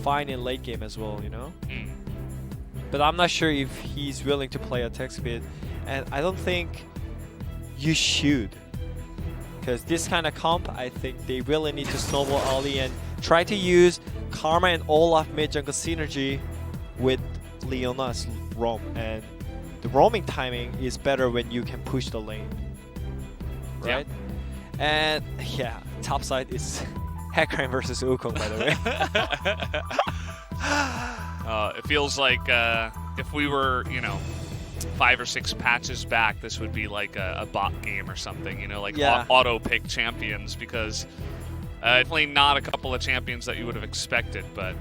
fine in late game as well, you know? But I'm not sure if he's willing to play attack speed, and I don't think you should. Because this kind of comp, I think they really need to snowball early and try to use Karma and Olaf mid jungle synergy with Leona's roam. And the roaming timing is better when you can push the lane, right? Yeah. And yeah, top side is Hecarim versus Wukong, by the way. It feels like if we were, you know, 5 or 6 patches back, this would be like a bot game or something, you know, like auto pick champions, because definitely not a couple of champions that you would have expected, but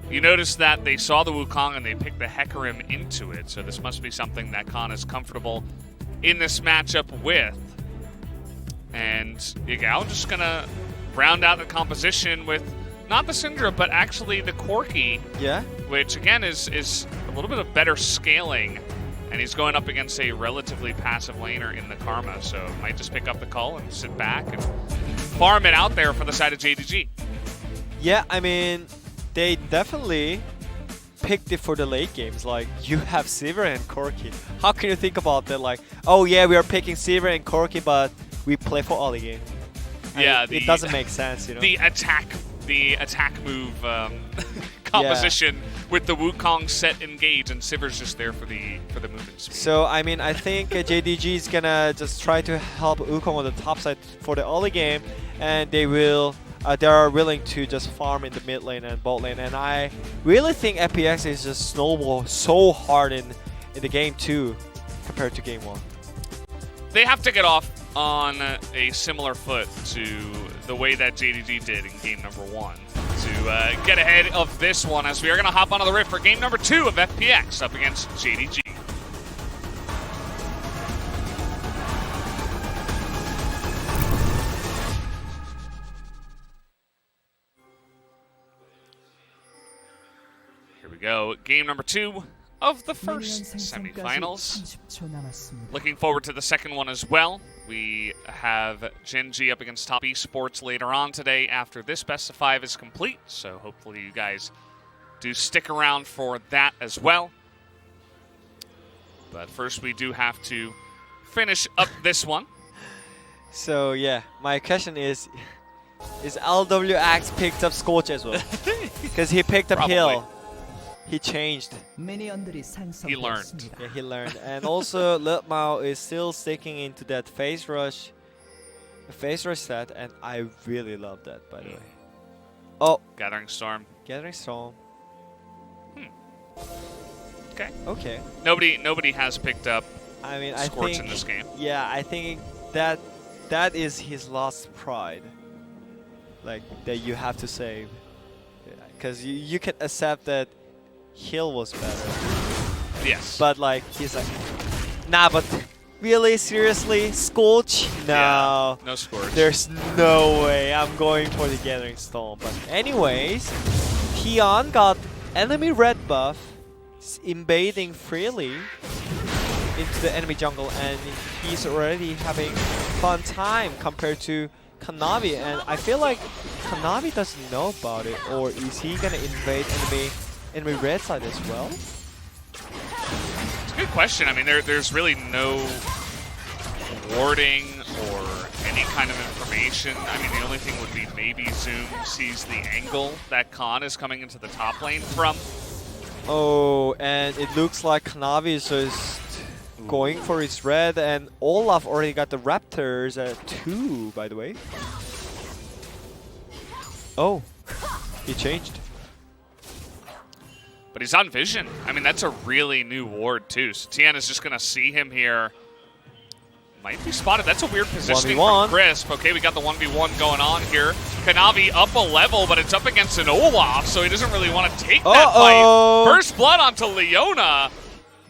you notice that they saw the Wukong and they picked the Hecarim into it, so this must be something that Khan is comfortable in this matchup with. And Yagao just gonna round out the composition with not the Syndra, but actually the Corki, which again is a little bit of better scaling. And he's going up against a relatively passive laner in the Karma, so might just pick up the call and sit back and farm it out there for the side of JDG. Yeah, I mean, they definitely picked it for the late games. Like, you have Sivir and Corki. How can you think about that? Like, oh yeah, we are picking Sivir and Corki, but we play for early game. Yeah, it doesn't make sense, you know. The attack move composition with the Wukong Sett engage, and Sivir's just there for the movement speed. So I mean, I think JDG is gonna just try to help Wukong on the top side for the early game, and they are willing to just farm in the mid lane and bot lane. And I really think FPX is just snowball so hard in the game 2 compared to game 1. They have to get off on a similar foot to the way that JDG did in game number 1 to get ahead of this one, as we are going to hop onto the rift for game number 2 of FPX up against JDG. Here we go, game number 2 of the first semifinals. Looking forward to the second one as well. We have Gen G up against Top Esports later on today after this best of 5 is complete, so hopefully you guys do stick around for that as well. But first we do have to finish up this one. So yeah, my question is LwX picked up Scorch as well? Because he picked up Hill. He changed. He learned. Yeah, he learned. And also, LvMao is still sticking into that phase rush set, and I really love that, by the way. Oh, Gathering Storm. Gathering Storm. Okay. Okay. Nobody has picked up Scorch in this game. Yeah, I think that is his lost pride. Like, that you have to save. Because you can accept that Hill was better. Yes. But like, he's like, nah, but really, seriously, Scorch? No. Yeah, no Scorch. There's no way I'm going for the Gathering Storm. But anyways, Tian got enemy red buff, invading freely into the enemy jungle, and he's already having fun time compared to Kanavi. And I feel like Kanavi doesn't know about it, or is he gonna invade enemy red side as well? It's a good question. I mean, there's really no warding or any kind of information. I mean, the only thing would be maybe Zoom sees the angle that Khan is coming into the top lane from. Oh, and it looks like Kanavi is just going for his red, and Olaf already got the Raptors at 2, by the way. Oh, he changed. But he's on vision. I mean, that's a really new ward, too. So Tian is just going to see him here. Might be spotted. That's a weird positioning from Crisp. Okay, we got the 1v1 going on here. Kanavi up a level, but it's up against an Olaf, so he doesn't really want to take that fight. First blood onto Leona.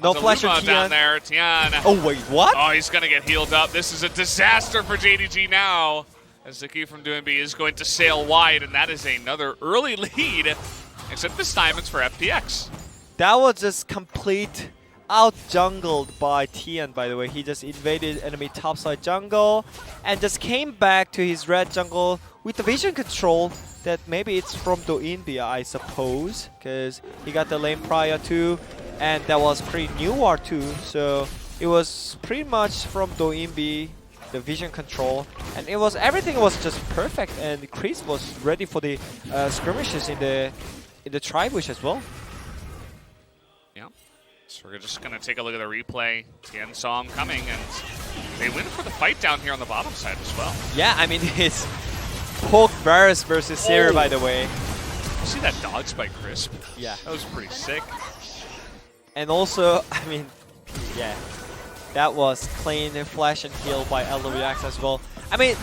No flash on Tian. Down there. Tian. Oh, wait, what? Oh, he's going to get healed up. This is a disaster for JDG now, as the Q from Doinb is going to sail wide, and that is another early lead. Except this time it's for FPX. That was just complete out-jungled by Tian, by the way. He just invaded enemy topside jungle and just came back to his red jungle with the vision control, that maybe it's from Doinb, I suppose, because he got the lane prior to, and that was pretty new R2, so it was pretty much from Doinb, the vision control, and everything was just perfect, and Chris was ready for the skirmishes in the tri-bush as well. Yeah. So we're just gonna take a look at the replay. Tian saw him coming, and they win for the fight down here on the bottom side as well. Yeah, I mean, it's Poke Varus versus Sivir, by the way. You see that dodge by Crisp? Yeah. That was pretty sick. And also, I mean, yeah, that was clean flash and heal by LvMao as well. I mean,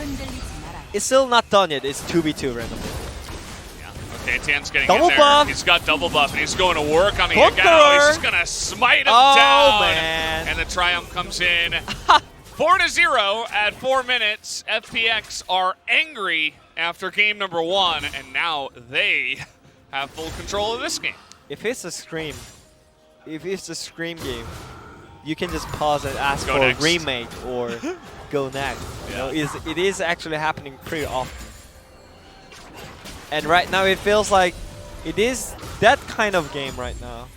it's still not done yet. It's 2v2 randomly. Yeah. Okay, Tian's getting double in there. Buff. He's got double buff, and he's going to work on the Conqueror. Yagao. He's just going to smite him down. Man. And the Triumph comes in. 4-0 at 4 minutes. FPX are angry after game number 1, and now they have full control of this game. If it's a Scream, if it's a Scream game, you can just pause and ask Go for next. a remake or go next. You know, it is actually happening pretty often. And right now it feels like it is that kind of game right now.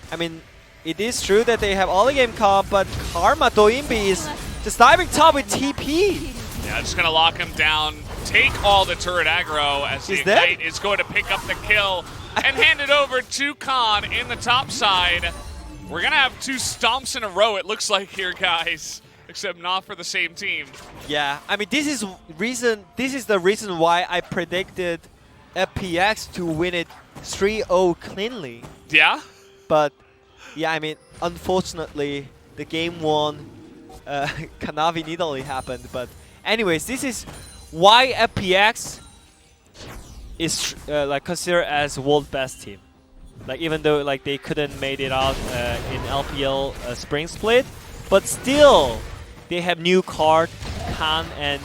I mean, it is true that they have all the game comp, but Karma Doinb is just diving top with TP. Yeah, just going to lock him down, take all the turret aggro as the Ignite is going to pick up the kill and hand it over to Khan in the top side. We're going to have 2 stomps in a row, it looks like here, guys, except not for the same team. Yeah, I mean, this is the reason why I predicted FPX to win it 3-0 cleanly. Yeah? But yeah, I mean, unfortunately, the game 1 Kanavi needle happened. But anyways, this is why FPX is like considered as world best team. Like, even though like they couldn't made it out in LPL spring split, but still they have new card Khan, and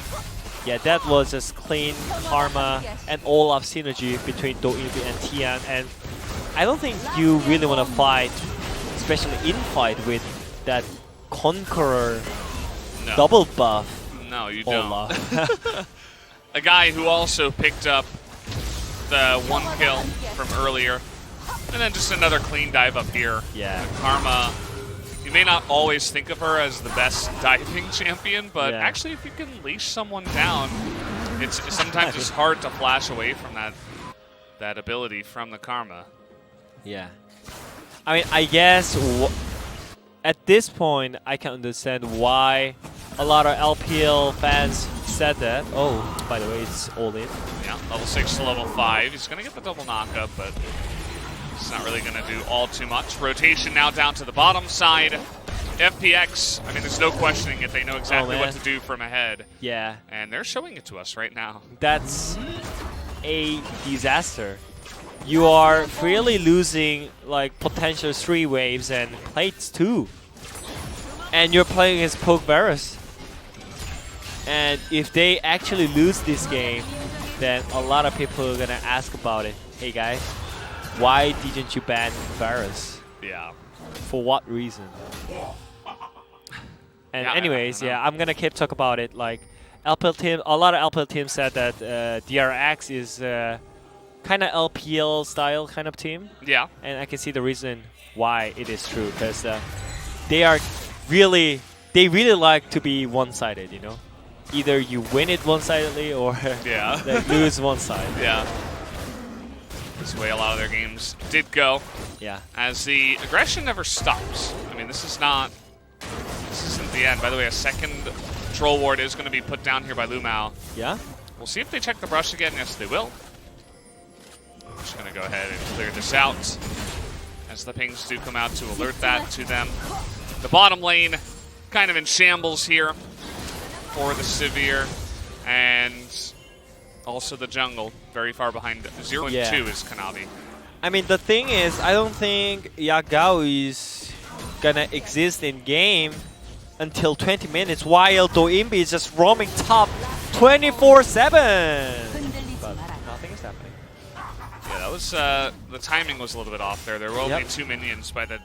yeah, that was just clean Karma and Olaf synergy between Doinb and Tian. And I don't think you really want to fight, especially in fight, with that Conqueror double buff. No, you Olaf. don't. A guy who also picked up the 1 kill from earlier. And then just another clean dive up here. Yeah. Karma, you may not always think of her as the best diving champion, but actually if you can leash someone down, it's sometimes it's hard to flash away from that ability from the Karma. Yeah. I mean, I guess at this point, I can understand why a lot of LPL fans said that. Oh, by the way, it's all in. Yeah, level 6 to level 5. He's going to get the double knockup, but it's not really going to do all too much. Rotation now down to the bottom side. FPX, I mean, there's no questioning it. They know exactly what to do from ahead. Yeah. And they're showing it to us right now. That's a disaster. You are really losing like potential 3 waves and plates too. And you're playing against Poke Varus. And if they actually lose this game, then a lot of people are going to ask about it. Hey guys, why didn't you ban Varus? Yeah. For what reason? And yeah, anyways, I'm going to keep talking about it. Like, LPL team, a lot of LPL teams said that DRX is kind of LPL style kind of team. Yeah. And I can see the reason why it is true, because they really like to be one-sided, you know? Either you win it one-sidedly or they lose one side. Yeah. That's the way a lot of their games did go. Yeah. As the aggression never stops. I mean, this isn't the end. By the way, a second troll ward is going to be put down here by LvMao. Yeah? We'll see if they check the brush again. Yes, they will. I'm just going to go ahead and clear this out as the pings do come out to alert that to them. The bottom lane kind of in shambles here for the Sivir, and also the jungle very far behind. 0 and 2 is Kanavi. I mean, the thing is, I don't think Yagao is gonna exist in game until 20 minutes, while Doinb is just roaming top 24/7. But nothing is happening. Yeah, that was the timing was a little bit off there. There were only 2 minions by the,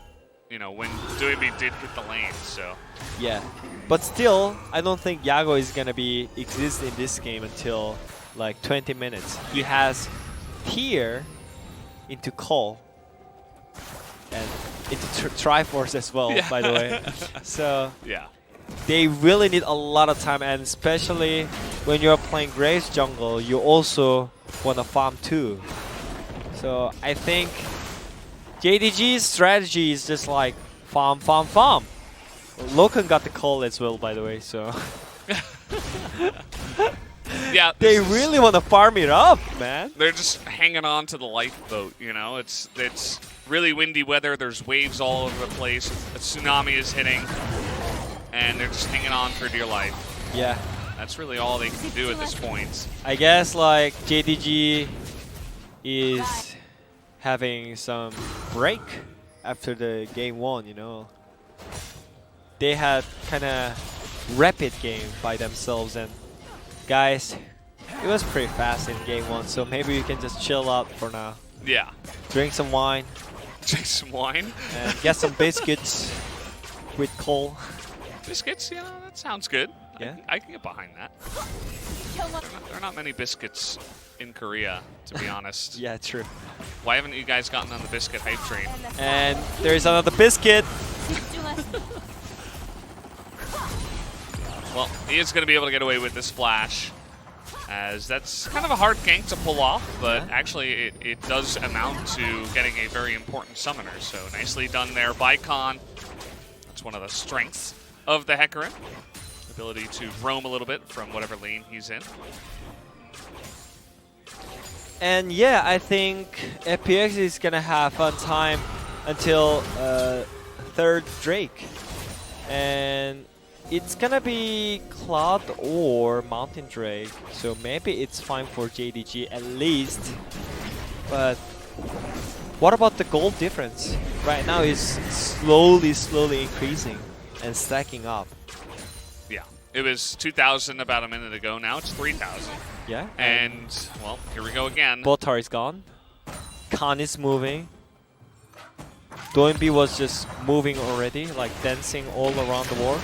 when Doinb did hit the lane. So yeah, but still, I don't think Yagao is gonna exist in this game until like 20 minutes. He has Tier into Cole and into Triforce as well, by the way. So yeah, they really need a lot of time, and especially when you're playing Graves jungle, you also want to farm too. So I think JDG's strategy is just like farm, farm, farm. LokeN got the call as well, by the way, so yeah, they really want to farm it up, man. They're just hanging on to the lifeboat, you know? It's really windy weather, there's waves all over the place, a tsunami is hitting, and they're just hanging on for dear life. Yeah. That's really all they can do at this point. I guess like JDG is having some break after the game 1, you know. They had kind of rapid game by themselves, and guys, it was pretty fast in game 1, so maybe you can just chill out for now. Yeah. Drink some wine. Drink some wine. And get some biscuits with Cole. Biscuits, yeah, that sounds good. Yeah. I can get behind that. There are not many biscuits in Korea, to be honest. Yeah, true. Why haven't you guys gotten on the biscuit hype train? And there's another biscuit. Well, he is going to be able to get away with this flash, as that's kind of a hard gank to pull off, but actually it does amount to getting a very important summoner. So nicely done there by Khan. That's one of the strengths of the Hecarim. Ability to roam a little bit from whatever lane he's in. And yeah, I think FPX is gonna have fun time until 3rd Drake. And it's gonna be Cloud or Mountain Drake, so maybe it's fine for JDG at least. But what about the gold difference? Right now it's slowly increasing and stacking up. Yeah, it was 2,000 about a minute ago, now it's 3,000. Yeah. And, well, here we go again. Botar is gone. Khan is moving. Doinb was just moving already, like dancing all around the world.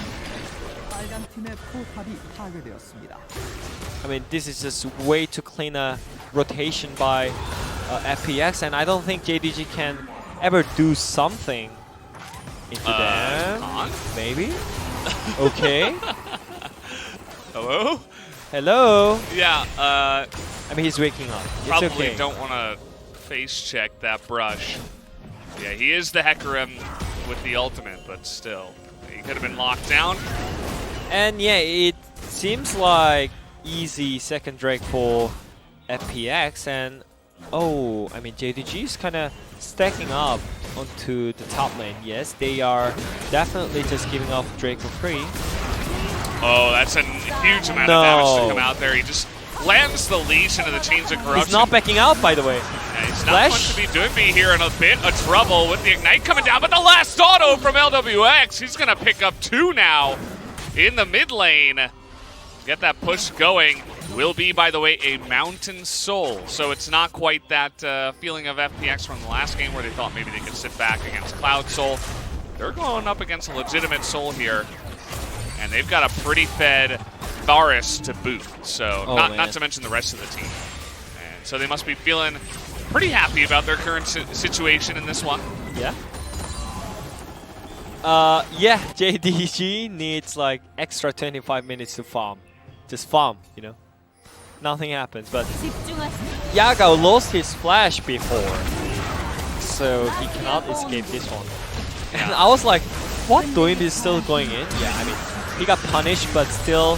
I mean, this is just way too clean a rotation by FPX, and I don't think JDG can ever do something into them. Khan? Maybe? Okay. Hello? Hello? Yeah, I mean, he's waking up. It's probably okay. don't want to face check that brush. Yeah, he is the Hecarim with the ultimate, but still. He could have been locked down. And yeah, it seems like easy 2nd Drake for FPX, and oh, I mean JDG is kind of stacking up onto the top lane. Yes, they are definitely just giving up Drake for free. Oh, that's a huge amount of damage to come out there. He just lands the leash into the chains of corruption. He's not backing out, by the way. Yeah, he's not going to be Doinb here in a bit of trouble with the Ignite coming down, but the last auto from LWX, he's going to pick up 2 now in the mid lane. Get that push going. Will be, by the way, a Mountain Soul. So it's not quite that feeling of FPX from the last game where they thought maybe they could sit back against Cloud Soul. They're going up against a legitimate Soul here. And they've got a pretty fed Varus to boot. So not to mention the rest of the team. And so they must be feeling pretty happy about their current situation in this one. Yeah. Yeah, JDG needs like extra 25 minutes to farm. Just farm, you know. Nothing happens, but Yagao lost his flash before, so he cannot escape this one. And I was like, what? Doinb is still going in? Yeah, I mean, he got punished, but still,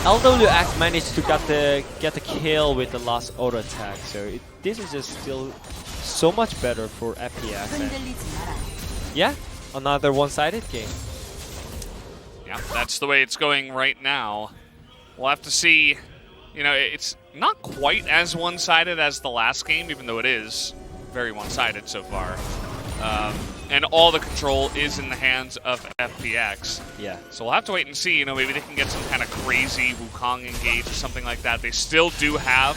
LWX managed to get the kill with the last auto attack. So this is just still so much better for FPX. And yeah, another one-sided game. Yeah, that's the way it's going right now. We'll have to see. You know, it's not quite as one-sided as the last game, even though it is very one-sided so far. And all the control is in the hands of FPX. Yeah. So we'll have to wait and see. You know, maybe they can get some kind of crazy Wukong engage or something like that. They still do have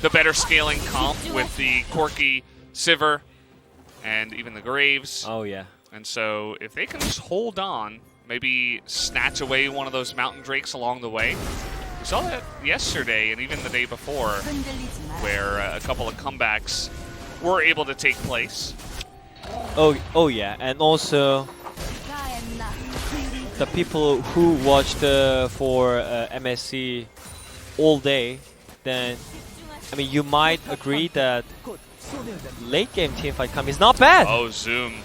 the better scaling comp with the Corki, Sivir, and even the Graves. Oh, yeah. And so if they can just hold on, maybe snatch away one of those Mountain Drakes along the way, We saw that yesterday and even the day before, where a couple of comebacks were able to take place. Oh yeah, and also the people who watched for MSC all day, then I mean you might agree that late game teamfight comp is not bad. Oh, Zoom.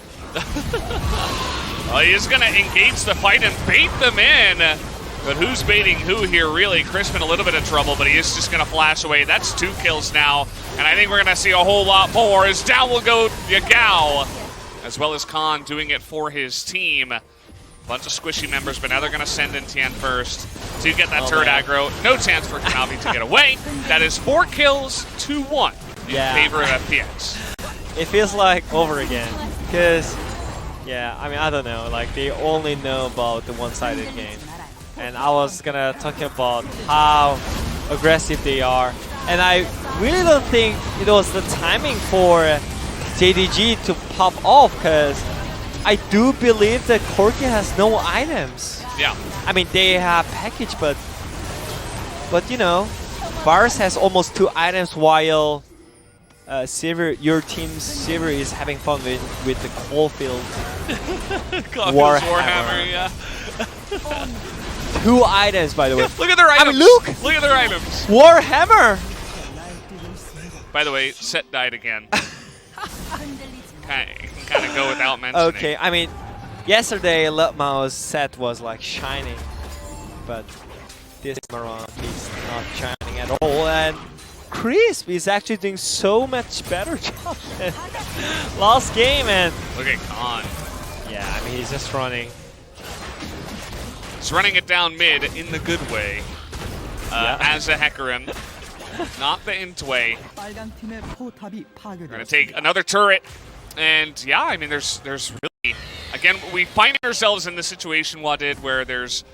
Well, he's gonna engage the fight and bait them in. But who's baiting who here, really? Chris in a little bit of trouble, but he is just going to flash away. That's 2 kills now, and I think we're going to see a whole lot more as down will go Yagao, as well as Khan doing it for his team. Bunch of squishy members, but now they're going to send in Tian first to get that turret aggro. No chance for Kanavi to get away. That is 4 kills to 1 in favor of FPX. It feels like over again, because, yeah, I mean, I don't know, like they only know about the one-sided game. And I was gonna talk about how aggressive they are. And I really don't think it was the timing for JDG to pop off, because I do believe that Corki has no items. Yeah. I mean, they have package, but you know, Varus has almost 2 items while Sivir, your team's Sivir is having fun with the Caulfield Warhammer. Yeah. 2 items, by the way. Look at their items. I mean, look! Look at their items. Warhammer! By the way, Sett died again. Kind of go without mentioning. Okay, I mean, yesterday LvMao's Sett was like shining, but this time around he's not shining at all. And Crisp is actually doing so much better job than last game. And look at Khan. Yeah, I mean, he's just running. He's running it down mid in the good way, as a Hecarim, not the int way. We're gonna take another turret, and yeah, I mean, there's really, again, we find ourselves in the situation Wadid where there's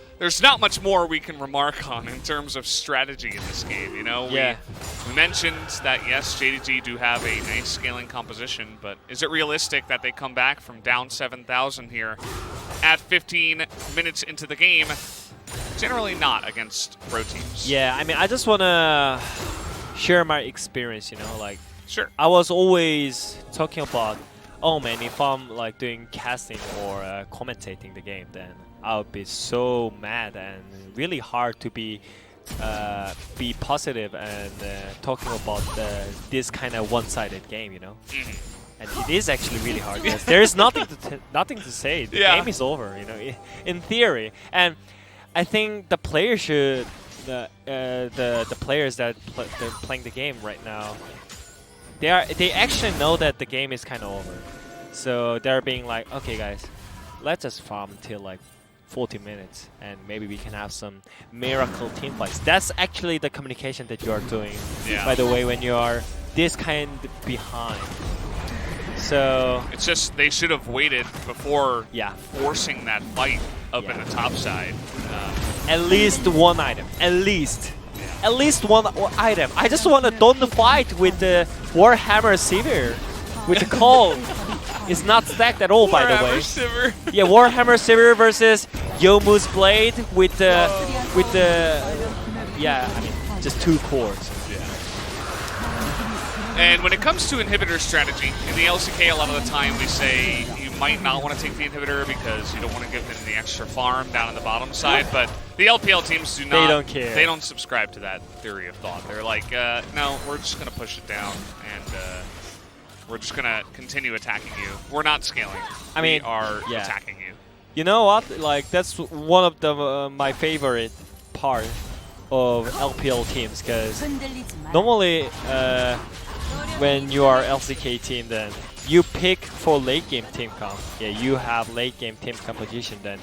not much more we can remark on in terms of strategy in this game. You know, we mentioned that yes, JDG do have a nice scaling composition, but is it realistic that they come back from down 7,000 here at 15 minutes into the game? Generally not against pro teams. Yeah, I mean, I just wanna share my experience. You know, like I was always talking about, oh man, if I'm like doing casting or commentating the game, then I would be so mad and really hard to be positive and talking about this kind of one-sided game, you know. And it is actually really hard because there is nothing to say. The game is over, you know, in theory. And I think the players should, the players that they're playing the game right now, they actually know that the game is kind of over. So they're being like, okay guys, let's just farm until like 40 minutes and maybe we can have some miracle team fights. That's actually the communication that you are doing, by the way, when you are this kind behind. So it's just they should have waited before forcing that fight up in the top side. At least 1 item. At least one item. I just want to don't fight with the Warhammer Sivir with the call. It's not stacked at all, by the way. Sivir. Yeah, Warhammer Sivir versus Yomu's Blade with the I mean, just 2 cores. And when it comes to inhibitor strategy, in the LCK a lot of the time we say you might not want to take the inhibitor because you don't want to give them the extra farm down on the bottom side, but the LPL teams do not. They don't care. They don't subscribe to that theory of thought. They're like, no, we're just going to push it down and we're just going to continue attacking you. We're not scaling. I mean, we are attacking you. You know what? Like, that's one of the my favorite part of LPL teams, because normally when you are LCK team, then you pick for late game team comp. Yeah, you have late game team composition, then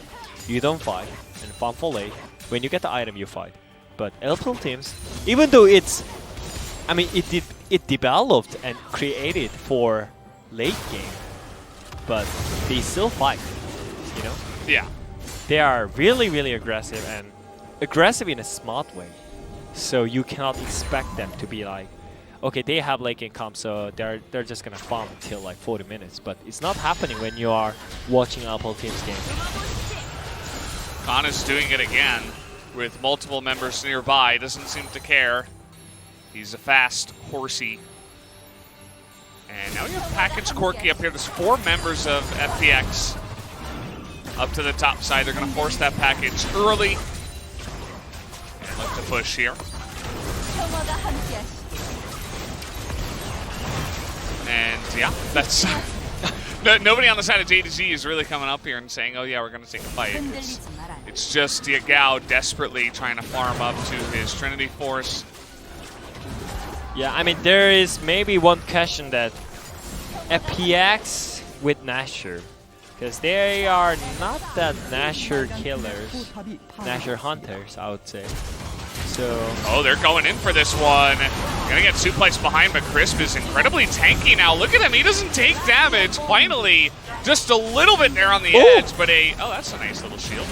you don't fight and farm for late. When you get the item, you fight. But LPL teams, even though it's, I mean, it developed and created for late game, but they still fight, you know? Yeah. They are really, really aggressive, and aggressive in a smart way. So you cannot expect them to be like, okay, they have late game comp, so they're just gonna farm until like 40 minutes. But it's not happening when you are watching LPL team's game. Khan is doing it again. with multiple members nearby. Doesn't seem to care. He's a fast horsey. And now we have Package Corki up here. There's 4 members of FPX up to the top side. They're going to force that package early. And look to push here. And yeah, that's... nobody on the side of JDG is really coming up here and saying, oh yeah, we're going to take a fight. It's just Yagao desperately trying to farm up to his Trinity Force. Yeah, I mean, there is maybe one question that FPX with Nashor, because they are not that Nashor killers, Nashor hunters, I would say. So. Oh, they're going in for this one. Gonna get suplexed behind, but Crisp is incredibly tanky now. Look at him, he doesn't take damage. Finally, just a little bit there on the edge, but oh, that's a nice little shield.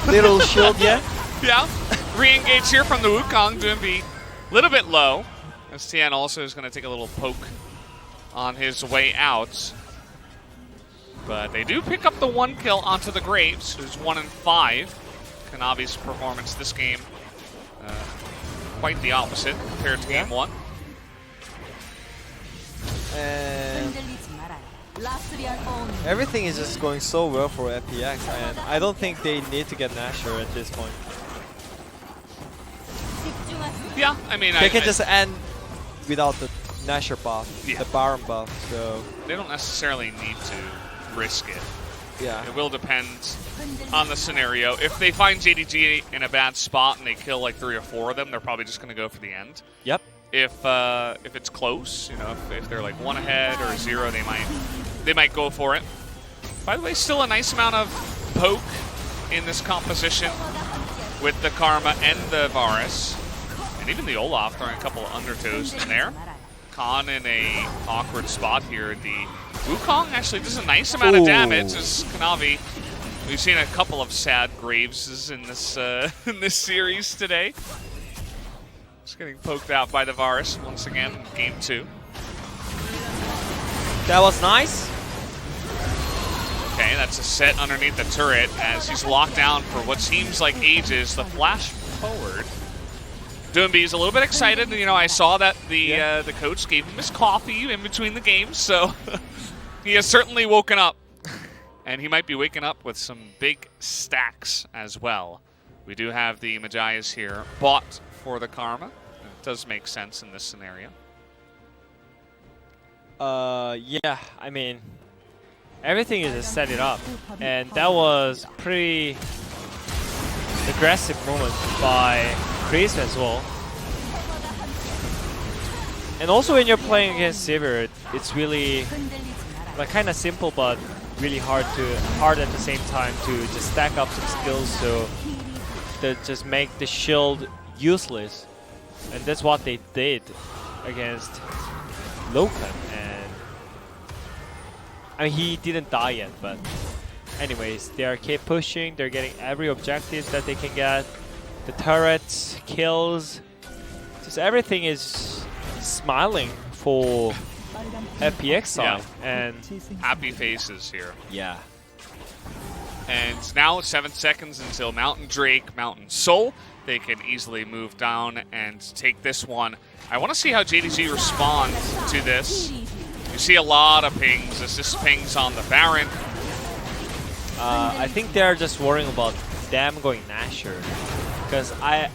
Little shield, yeah? Yeah. Re-engage here from the Wukong, Doinb a little bit low. As Tian also is going to take a little poke on his way out. But they do pick up the 1 kill onto the Graves, who's 1 in 5. Kanavi's performance this game, quite the opposite compared to game 1. And everything is just going so well for FPX, and I don't think they need to get Nashor at this point. Yeah, I mean, they can just end without the Nashor buff, the Baron buff, so they don't necessarily need to risk it. Yeah, it will depend on the scenario. If they find JDG in a bad spot and they kill like 3 or 4 of them, they're probably just going to go for the end. Yep. If it's close, you know, if they're like 1 ahead or 0, they might go for it. By the way, still a nice amount of poke in this composition with the Karma and the Varus. And even the Olaf throwing a couple of undertows in there. Khan in a awkward spot here. The Wukong actually does a nice amount of damage as Kanavi. We've seen a couple of sad Graveses in this series today. Just getting poked out by the Varus once again in game 2. That was nice. Okay, that's a Sett underneath the turret as he's locked down for what seems like ages. The flash forward. Doinb is a little bit excited. You know, I saw that the coach gave him his coffee in between the games, so he has certainly woken up. And he might be waking up with some big stacks as well. We do have the Magias here bought for the Karma. It does make sense in this scenario. Yeah, I mean, everything is just set it up. And that was pretty aggressive moment by Chris as well. And also when you're playing against Sivir, it's really like kind of simple but really hard at the same time to just stack up some skills so that just make the shield useless. And that's what they did against LokeN. And I mean, he didn't die yet, but anyways, they are keep pushing. They're getting every objective that they can get. The turrets, kills, just everything is smiling for FPX side. And happy faces here. Yeah. And now 7 seconds until Mountain Drake, Mountain Soul. They can easily move down and take this one. I want to see how JDG respond to this. You see a lot of pings, assist pings on the Baron. I think they're just worrying about them going Nashor, because I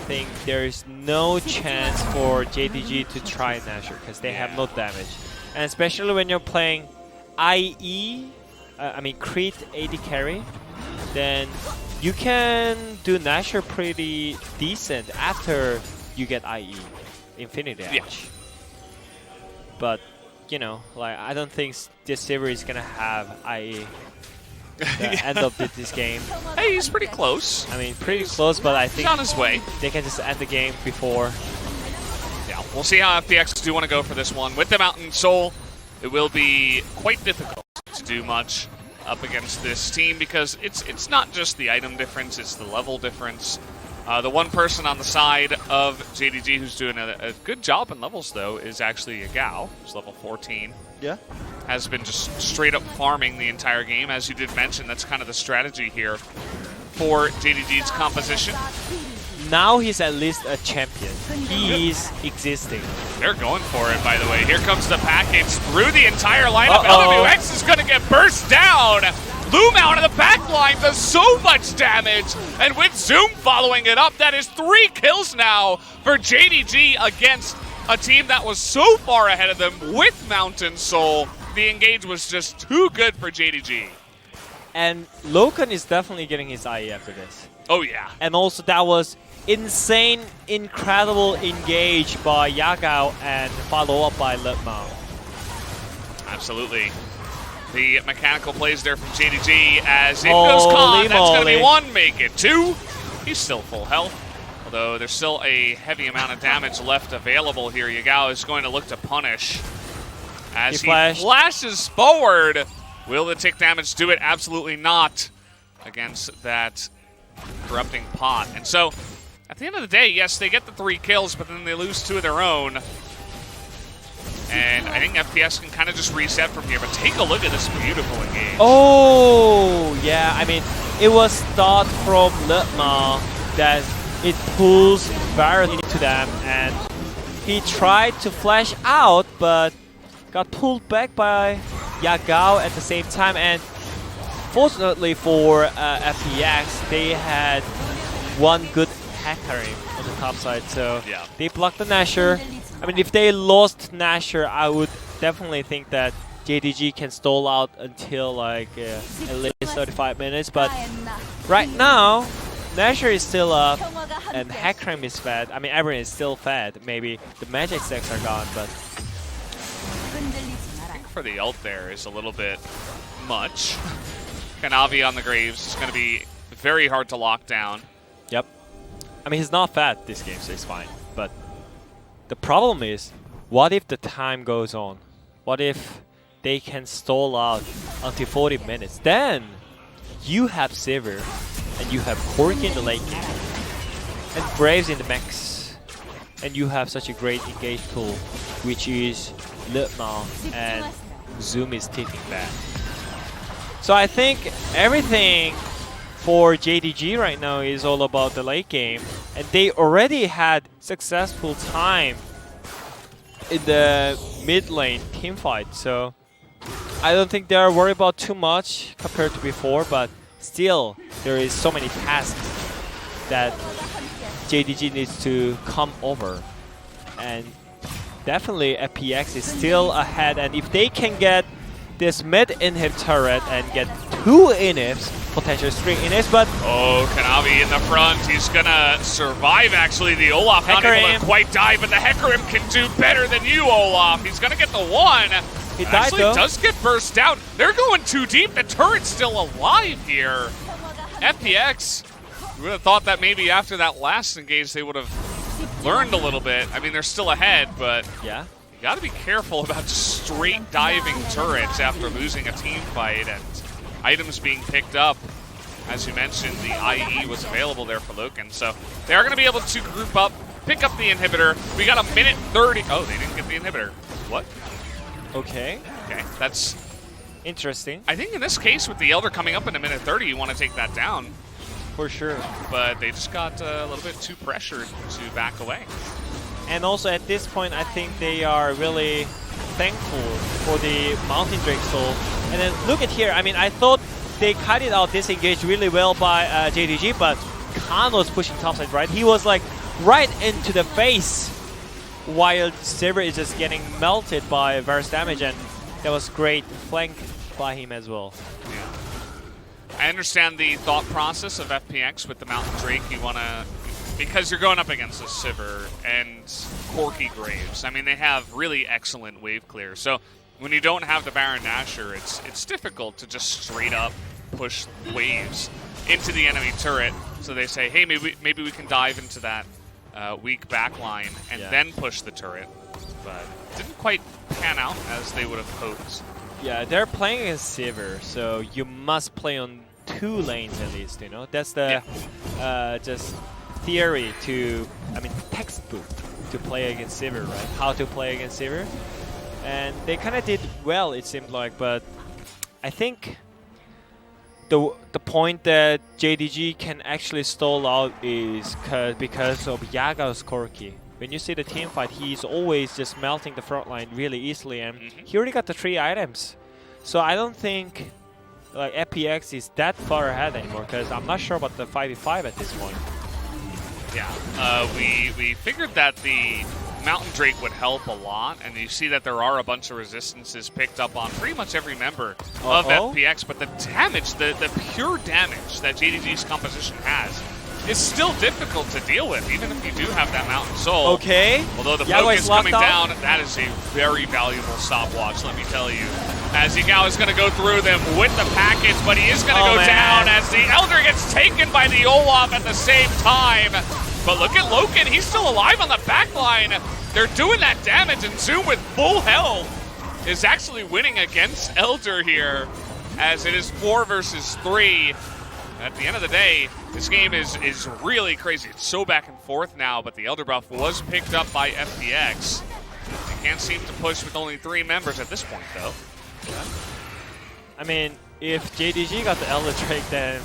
think there is no chance for JDG to try Nashor because they have no damage. And especially when you're playing IE, I mean crit AD carry, then you can do Nashor pretty decent after you get IE, Infinity Edge. Yeah. But, you know, like I don't think this Sivir is gonna have IE the end of this game. Hey, he's pretty close. I mean, pretty close, but I think he's on his way. They can just end the game before. Yeah, we'll see how FPX do want to go for this one. With the Mountain Soul, it will be quite difficult to do much up against this team because it's not just the item difference, it's the level difference. The one person on the side of JDG who's doing a good job in levels, though, is actually Yagao, who's level 14. Yeah. Has been just straight up farming the entire game. As you did mention, that's kind of the strategy here for JDG's composition. now he's at least a champion. He's existing. They're going for it, by the way. Here comes the package through the entire lineup. LvMao is going to get burst down. LvMao into the back line does so much damage. And with Zoom following it up, that is 3 kills now for JDG against a team that was so far ahead of them with Mountain Soul. The engage was just too good for JDG. And LokeN is definitely getting his IE after this. Oh, yeah. And also that was insane, incredible engage by Yagao and follow up by LvMao. Absolutely. The mechanical plays there from JDG as in goes Khan. That's going to be 1, make it 2. He's still full health. Although there's still a heavy amount of damage left available here. Yagao is going to look to punish as he flashes forward. Will the tick damage do it? Absolutely not against that corrupting pot. And so, at the end of the day, yes, they get the 3 kills, but then they lose 2 of their own. And I think FPX can kind of just reset from here, but take a look at this beautiful engage. Oh, yeah, I mean, it was thought from LvMao that it pulls Varus into them, and he tried to flash out, but got pulled back by Yagao at the same time. And fortunately for FPX, they had one good Hecarim on the top side, so they blocked the Nasher. I mean, if they lost Nasher, I would definitely think that JDG can stall out until like at least 35 minutes. But right now, Nasher is still up and Hecarim is fed. I mean, everyone is still fed. Maybe the magic stacks are gone, but I think for the ult there is a little bit much. Kanavi on the Graves is going to be very hard to lock down. Yep. I mean, he's not fed this game, so it's fine. But the problem is, what if the time goes on? What if they can stall out until 40 minutes? Then you have Sivir, and you have Corki in the late game, and Graves in the mix, and you have such a great engage tool, which is LvMao, and Zoom is taking back. So I think everything for JDG right now is all about the late game, and they already had successful time in the mid lane team fight, so I don't think they are worried about too much compared to before, but still there is so many tasks that JDG needs to come over, and definitely FPX is still ahead, and if they can get this mid inhib turret and get 2 inhibs, potentially 3 inhibs, but oh, Kanavi in the front. He's gonna survive actually. The Olaf not able to quite die, but the Hecarim can do better than you, Olaf. He's gonna get the 1. He died, actually though. Does get burst down. They're going too deep. The turret's still alive here. FPX, we would have thought that maybe after that last engage they would have learned a little bit. I mean, they're still ahead, but yeah, you got to be careful about just straight diving turrets after losing a team fight and items being picked up. As you mentioned, the IE was available there for LokeN, so they are going to be able to group up, pick up the inhibitor. We got a minute 30. Oh, they didn't get the inhibitor. What? Okay. Okay, that's interesting. I think in this case, with the Elder coming up in a minute 30, you want to take that down. For sure. But they just got a little bit too pressured to back away. And also at this point, I think they are really thankful for the Mountain Drake Soul. And then look at here. I mean, I thought they kited out this engage really well by JDG, but Khan was pushing topside, right? He was like right into the face while Sivir is just getting melted by Varus damage, and that was great flank by him as well. Yeah. I understand the thought process of FPX with the Mountain Drake. You want to, because you're going up against a Sivir and Corki Graves. I mean, they have really excellent wave clear. So when you don't have the Baron Nashor, it's difficult to just straight up push waves into the enemy turret. So they say, hey, maybe we can dive into that weak backline and then push the turret. But it didn't quite pan out as they would have hoped. Yeah, they're playing against Sivir, so you must play on 2 lanes at least, you know? That's the just theory to, I mean, textbook to play against Sivir, right? How to play against Sivir. And they kind of did well, it seemed like, but I think the point that JDG can actually stall out is because of Yagao's Corki. When you see the team fight, he's always just melting the front line really easily, and he already got the 3 items. So I don't think like FPX is that far ahead anymore, because I'm not sure about the 5v5 at this point. Yeah, we figured that the Mountain Drake would help a lot, and you see that there are a bunch of resistances picked up on pretty much every member of FPX, but the damage, the pure damage that JDG's composition has is still difficult to deal with, even if you do have that Mountain Soul. Okay. Although the focus coming down, that is a very valuable stopwatch, let me tell you. As Yagao is going to go through them with the package, but he is going to go down as the Elder gets taken by the Olaf at the same time. But look at LokeN, he's still alive on the back line. They're doing that damage, and Zoom with full health is actually winning against Elder here, as it is 4 versus 3. At the end of the day, this game is really crazy. It's so back and forth now, but the Elder buff was picked up by FPX. They can't seem to push with only 3 members at this point, though. I mean, if JDG got the Elder Drake, then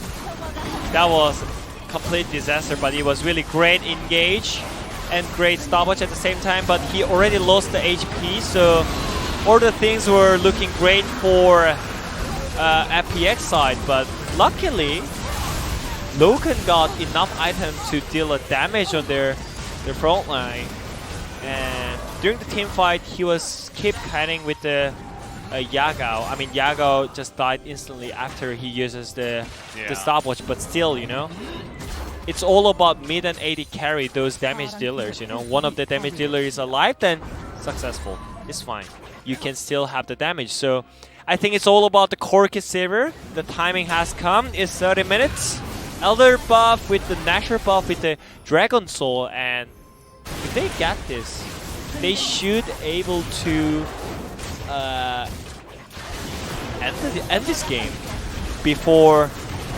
that was complete disaster, but it was really great engage and great stopwatch at the same time, but he already lost the HP, so all the things were looking great for FPX side, but luckily LokeN got enough items to deal a damage on their front line, and during the team fight he was keep kiting with the Yagao. I mean, Yagao just died instantly after he uses the stopwatch, but still, you know, it's all about mid and AD carry those damage dealers, you know. One of the damage dealers is alive, then successful. It's fine. You can still have the damage. So I think it's all about the Corki Sivir. The timing has come. It's 30 minutes. Elder buff with the Nashor buff with the Dragon Soul, and if they get this, they should able to end this game before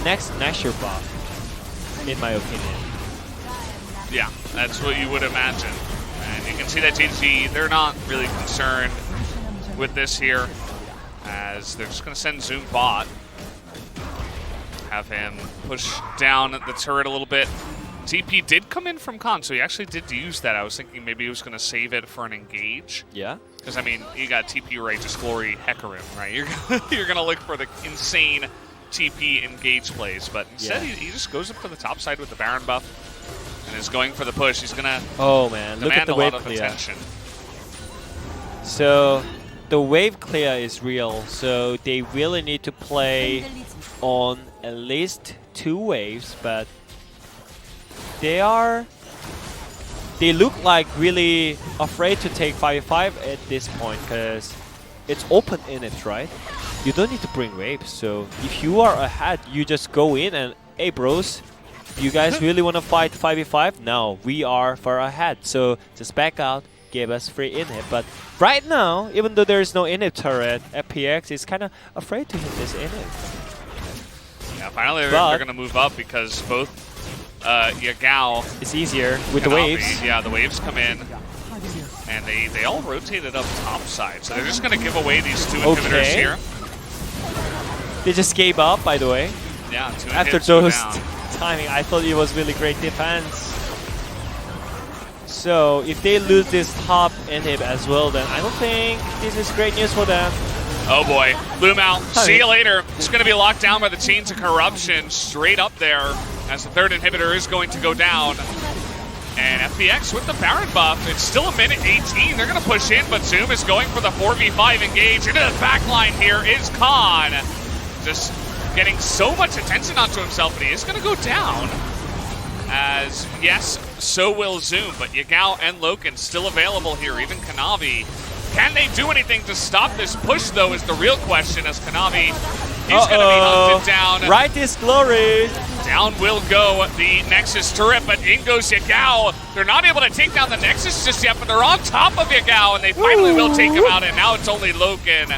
next Nashor buff, in my opinion. Yeah, that's what you would imagine. And you can see that JDG, they're not really concerned with this here, as they're just going to send Zoom bot. Have him push down the turret a little bit. TP did come in from Khan, so he actually did use that. I was thinking maybe he was going to save it for an engage. Yeah. Because, I mean, you got TP Righteous Glory Hecarim, right? You're going to look for the insane TP engage plays, but instead he just goes up to the top side with the Baron buff and is going for the push. He's going to look at the wave clear. Attention. So the wave clear is real, so they really need to play on at least 2 waves, but they look like really afraid to take 5v5 at this point, because it's open in it, right? You don't need to bring waves, so if you are ahead, you just go in and, hey bros, you guys really want to fight 5v5? No, we are far ahead, so just back out, give us free inhib. But right now, even though there is no inhib turret, FPX is kind of afraid to hit this inhib. Yeah, finally they're going to move up because both Yagao... It's easier with Kanavi, the waves. Yeah, the waves come in, and they all rotated up top side. So they're just going to give away these 2 inhibitors here. They just gave up, by the way. Yeah, 2 after those timing, I thought it was really great defense. So if they lose this top inhib as well, then I don't think this is great news for them. Oh boy, LvMao, see you later. It's going to be locked down by the Chains of Corruption straight up there, as the 3rd inhibitor is going to go down. And FPX with the Baron buff, it's still 1:18. They're going to push in, but Zoom is going for the 4v5 engage. Into the back line here is Khan. Just getting so much attention onto himself, but he is going to go down. As, yes, so will Zoom, but Yagao and LokeN still available here, even Kanavi. Can they do anything to stop this push, though, is the real question, as Kanavi is going to be hunted down. Righteous Glory! Down will go the Nexus turret, but in goes Yagao. They're not able to take down the Nexus just yet, but they're on top of Yagao, and they finally will take him out, and now it's only LokeN.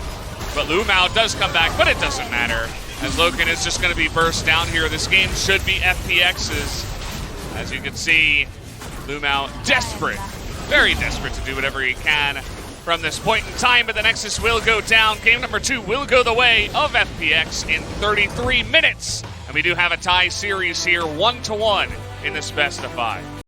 But LvMao does come back, but it doesn't matter, as LokeN is just going to be burst down here. This game should be FPX's. As you can see, LvMao desperate, very desperate to do whatever he can from this point in time, but the Nexus will go down. Game number 2 will go the way of FPX in 33 minutes. And we do have a tie series here, 1-1 in this best of 5.